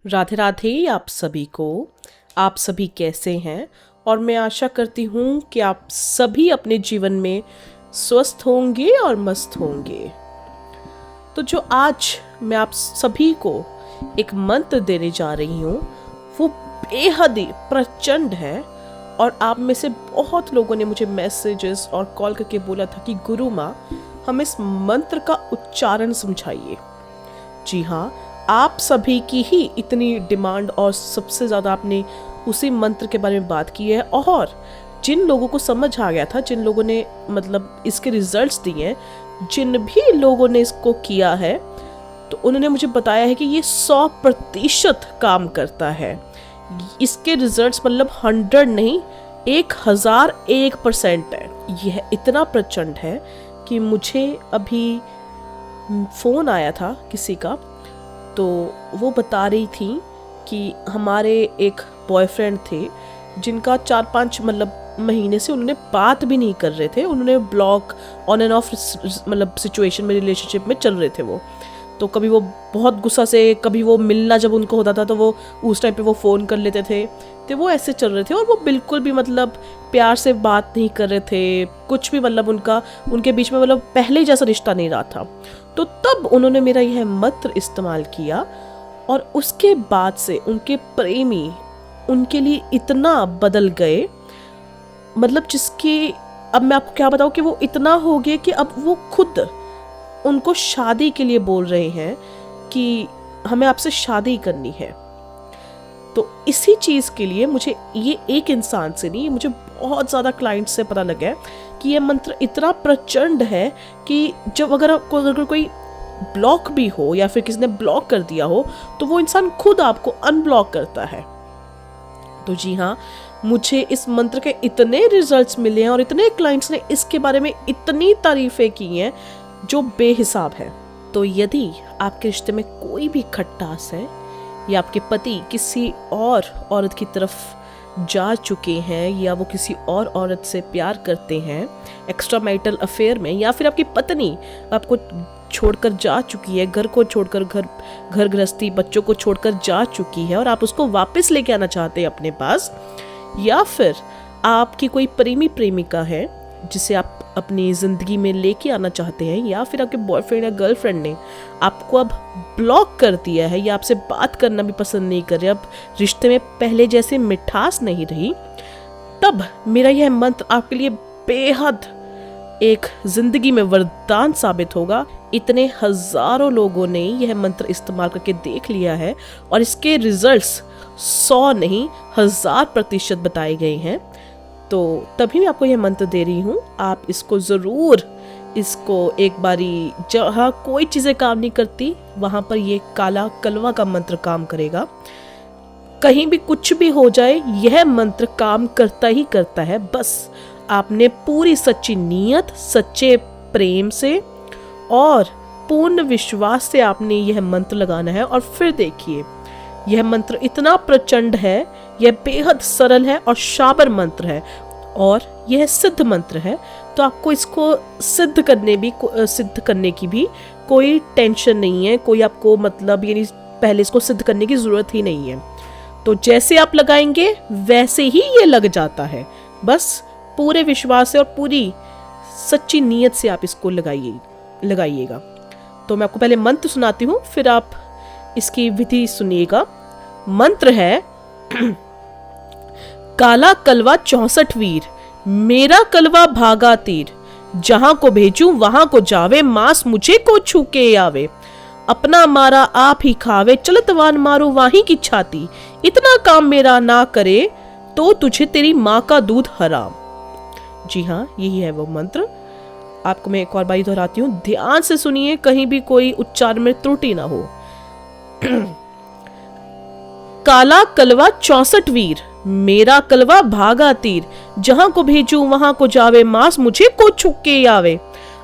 राधे राधे आप सभी को। आप सभी कैसे हैं? और मैं आशा करती हूँ कि आप सभी अपने जीवन में स्वस्थ होंगे और मस्त होंगे। तो जो आज मैं आप सभी को एक मंत्र देने जा रही हूँ वो बेहद ही प्रचंड है। और आप में से बहुत लोगों ने मुझे मैसेजेस और कॉल करके बोला था कि गुरु माँ, हम इस मंत्र का उच्चारण समझाइए। जी हाँ, आप सभी की ही इतनी डिमांड और सबसे ज़्यादा आपने उसी मंत्र के बारे में बात की है। और जिन लोगों को समझ आ गया था, जिन लोगों ने मतलब इसके रिजल्ट्स दिए हैं, जिन भी लोगों ने इसको किया है, तो उन्होंने मुझे बताया है कि ये 100% काम करता है। इसके रिजल्ट्स मतलब 100 नहीं, 1001% है। यह इतना प्रचंड है कि मुझे अभी फ़ोन आया था किसी का, तो वो बता रही थी कि हमारे एक बॉयफ्रेंड थे जिनका 4-5 मतलब महीने से उन्होंने बात भी नहीं कर रहे थे। उन्होंने ब्लॉक ऑन एंड ऑफ मतलब सिचुएशन में, रिलेशनशिप में चल रहे थे वो। तो कभी वो बहुत गुस्सा से, कभी वो मिलना जब उनको होता था तो वो उस टाइम पे वो फ़ोन कर लेते थे। तो वो ऐसे चल रहे थे और वो बिल्कुल भी मतलब प्यार से बात नहीं कर रहे थे, कुछ भी मतलब उनके बीच में मतलब पहले जैसा रिश्ता नहीं रहा था। तो तब उन्होंने मेरा यह मंत्र इस्तेमाल किया और उसके बाद से उनके प्रेमी उनके लिए इतना बदल गए, मतलब जिसकी अब मैं आपको क्या बताऊं कि वो इतना हो गया कि अब वो खुद उनको शादी के लिए बोल रहे हैं कि हमें आपसे शादी करनी है। तो इसी चीज़ के लिए मुझे ये एक इंसान से नहीं, मुझे बहुत ज़्यादा क्लाइंट से पता लगा है कि ये मंत्र इतना प्रचंड है कि जब अगर कोई ब्लॉक भी हो या फिर किसी ने ब्लॉक कर दिया हो तो वो इंसान खुद आपको अनब्लॉक करता है। तो जी हाँ, मुझे इस मंत्र के इतने रिजल्ट्स मिले हैं और इतने क्लाइंट्स ने इसके बारे में इतनी तारीफें की हैं जो बेहिसाब है। तो यदि आपके रिश्ते में कोई भी खटास है या आपके पति किसी और औरत की तरफ जा चुके हैं या वो किसी और औरत से प्यार करते हैं एक्स्ट्रा मैरिटल अफेयर में, या फिर आपकी पत्नी आपको छोड़कर जा चुकी है, घर को छोड़कर, घर गृहस्थी बच्चों को छोड़कर जा चुकी है और आप उसको वापस लेके आना चाहते हैं अपने पास, या फिर आपकी कोई प्रेमिका है जिसे आप अपनी ज़िंदगी में लेके आना चाहते हैं, या फिर आपके बॉयफ्रेंड या गर्लफ्रेंड ने आपको अब ब्लॉक कर दिया है या आपसे बात करना भी पसंद नहीं कर रहे, अब रिश्ते में पहले जैसे मिठास नहीं रही, तब मेरा यह मंत्र आपके लिए बेहद एक ज़िंदगी में वरदान साबित होगा। इतने हज़ारों लोगों ने यह मंत्र इस्तेमाल करके देख लिया है और इसके रिजल्ट्स 100 नहीं 1000% बताए गए हैं। तो तभी मैं आपको यह मंत्र दे रही हूँ, आप इसको ज़रूर एक बारी, जहाँ कोई चीज़ें काम नहीं करती वहाँ पर ये काला कलवा का मंत्र काम करेगा। कहीं भी कुछ भी हो जाए यह मंत्र काम करता ही करता है। बस आपने पूरी सच्ची नीयत, सच्चे प्रेम से और पूर्ण विश्वास से आपने यह मंत्र लगाना है। और फिर देखिए, यह मंत्र इतना प्रचंड है, यह बेहद सरल है और शाबर मंत्र है और यह सिद्ध मंत्र है। तो आपको इसको सिद्ध करने की भी कोई टेंशन नहीं है, कोई आपको मतलब यानी पहले इसको सिद्ध करने की ज़रूरत ही नहीं है। तो जैसे आप लगाएंगे वैसे ही ये लग जाता है। बस पूरे विश्वास से और पूरी सच्ची नीयत से आप इसको लगाइएगा। तो मैं आपको पहले मंत्र सुनाती हूँ, फिर आप इसकी विधि सुनिएगा। मंत्र है काला कलवा 64 वीर, मेरा कलवा भागा तीर, जहां को भेजूं वहां को जावे, मांस मुझे को छूके आवे, अपना मारा आप ही खावे, चलतवान मारू वाही की छाती, इतना काम मेरा ना करे तो तुझे तेरी माँ का दूध हराम। जी हाँ, यही है वो मंत्र। आपको मैं एक और बारी दोहराती हूँ, ध्यान से सुनिए, कहीं भी कोई उच्चारण में त्रुटि ना हो। काला कलवा 64 वीर, मेरा कलवा भागा तीर, जहां को भेजूं वहां को जावे, मांस मुझे को छुके आवे,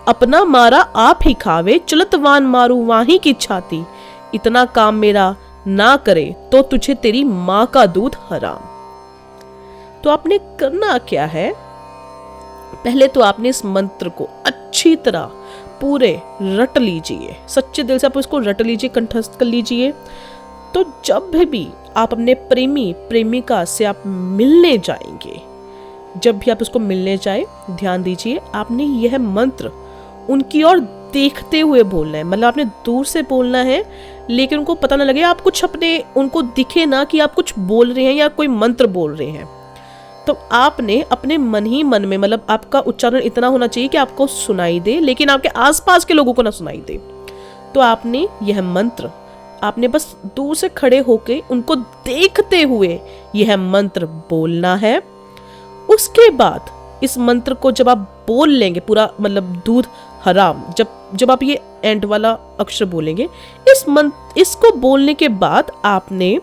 अपना मारा आप ही खावे, चलतवान मारू वाही की छाती, इतना काम मेरा ना करे तो तुझे तेरी माँ का दूध हराम। तो आपने करना क्या है, पहले तो आपने इस मंत्र को अच्छी तरह पूरे रट लीजिए, सच्चे दिल से आप इसको रट लीजिए, कंठस्थ कर लीजिए। तो जब भी आप अपने प्रेमी प्रेमिका से आप मिलने जाएंगे, जब भी आप उसको मिलने जाए, ध्यान दीजिए आपने यह मंत्र उनकी ओर देखते हुए बोलना है। मतलब आपने दूर से बोलना है, लेकिन उनको पता ना लगे, आप कुछ अपने उनको दिखे ना कि आप कुछ बोल रहे हैं या कोई मंत्र बोल रहे हैं। तो आपने अपने मन ही मन में, मतलब आपका उच्चारण इतना होना चाहिए कि आपको सुनाई दे, लेकिन आपके आसपास के लोगों को ना सुनाई दे। तो आपने यह मंत्र, आपने बस दूर से खड़े होके उनको देखते हुए यह मंत्र बोलना है। उसके बाद इस मंत्र को जब आप बोल लेंगे पूरा, मतलब दूध हराम, जब आप ये एंड वाला अक्षर बोलेंगे, इसको बोलने के बाद आपने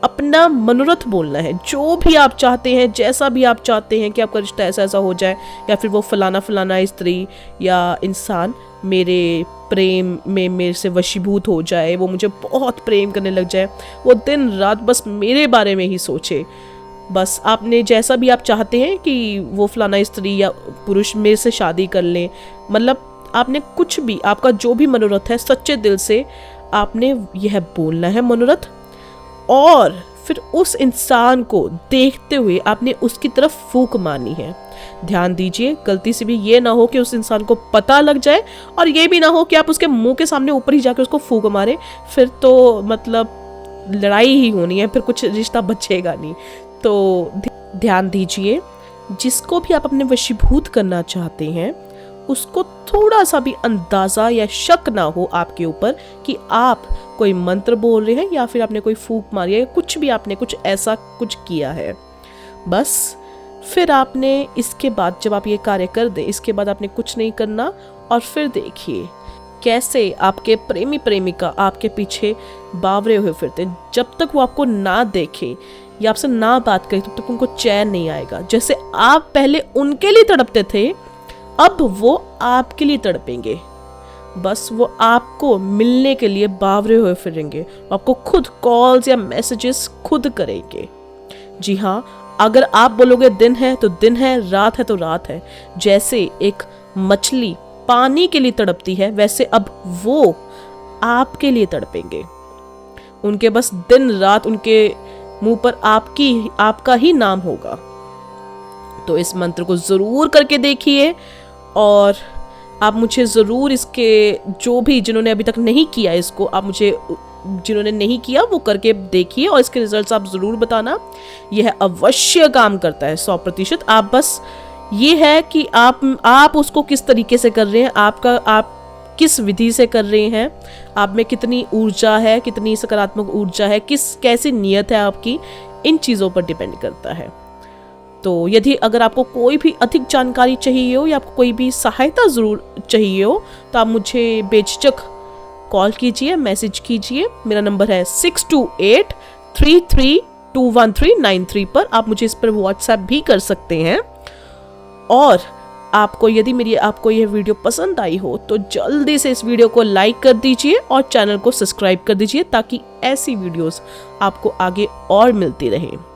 अपना मनोरथ बोलना है। जो भी आप चाहते हैं, जैसा भी आप चाहते हैं कि आपका रिश्ता ऐसा ऐसा हो जाए, या फिर वो फलाना फलाना स्त्री या इंसान मेरे प्रेम में मेरे से वशीभूत हो जाए, वो मुझे बहुत प्रेम करने लग जाए, वो दिन रात बस मेरे बारे में ही सोचे। बस आपने जैसा भी आप चाहते हैं कि वो फलाना स्त्री या पुरुष मेरे से शादी कर लें, मतलब आपने कुछ भी, आपका जो भी मनोरथ है, सच्चे दिल से आपने यह बोलना है मनोरथ। और फिर उस इंसान को देखते हुए आपने उसकी तरफ फूंक मारनी है। ध्यान दीजिए, गलती से भी ये ना हो कि उस इंसान को पता लग जाए, और ये भी ना हो कि आप उसके मुंह के सामने ऊपर ही जाकर उसको फूंक मारे, फिर तो मतलब लड़ाई ही होनी है, फिर कुछ रिश्ता बचेगा नहीं। तो ध्यान दीजिए, जिसको भी आप अपने वशीभूत करना चाहते हैं, उसको थोड़ा सा भी अंदाजा या शक ना हो आपके ऊपर कि आप कोई मंत्र बोल रहे हैं या फिर आपने कोई फूंक मारी है, कुछ भी आपने कुछ ऐसा कुछ किया है। बस फिर आपने इसके बाद, जब आप ये कार्य कर दें, इसके बाद आपने कुछ नहीं करना। और फिर देखिए कैसे आपके प्रेमी प्रेमिका आपके पीछे बावरे हुए फिरते हैं। जब तक वो आपको ना देखे या आपसे ना बात करे, तब तक उनको चैन नहीं आएगा। जैसे आप पहले उनके लिए तड़पते थे, अब वो आपके लिए तड़पेंगे। बस वो आपको मिलने के लिए बावरे हुए फिरेंगे, आपको खुद कॉल्स या मैसेजेस खुद करेंगे। जी हाँ, अगर आप बोलोगे दिन है तो दिन है, रात है तो रात है। जैसे एक मछली पानी के लिए तड़पती है, वैसे अब वो आपके लिए तड़पेंगे। उनके बस दिन रात उनके मुंह पर आपका ही नाम होगा। तो इस मंत्र को जरूर करके देखिए, और आप मुझे ज़रूर इसके, जो भी जिन्होंने अभी तक नहीं किया इसको, आप मुझे, जिन्होंने नहीं किया वो करके देखिए, और इसके रिजल्ट्स आप ज़रूर बताना। यह अवश्य काम करता है 100%। आप बस ये है कि आप उसको किस तरीके से कर रहे हैं, आप किस विधि से कर रहे हैं, आप में कितनी ऊर्जा है, कितनी सकारात्मक ऊर्जा है, कैसी नीयत है आपकी, इन चीज़ों पर डिपेंड करता है। तो यदि अगर आपको कोई भी अधिक जानकारी चाहिए हो या आपको कोई भी सहायता ज़रूर चाहिए हो, तो आप मुझे बेझिझक कॉल कीजिए, मैसेज कीजिए। मेरा नंबर है 6283321393 पर। आप मुझे इस पर व्हाट्सएप भी कर सकते हैं। और आपको यदि आपको यह वीडियो पसंद आई हो तो जल्दी से इस वीडियो को लाइक कर दीजिए और चैनल को सब्सक्राइब कर दीजिए, ताकि ऐसी वीडियोस आपको आगे और मिलती रहें।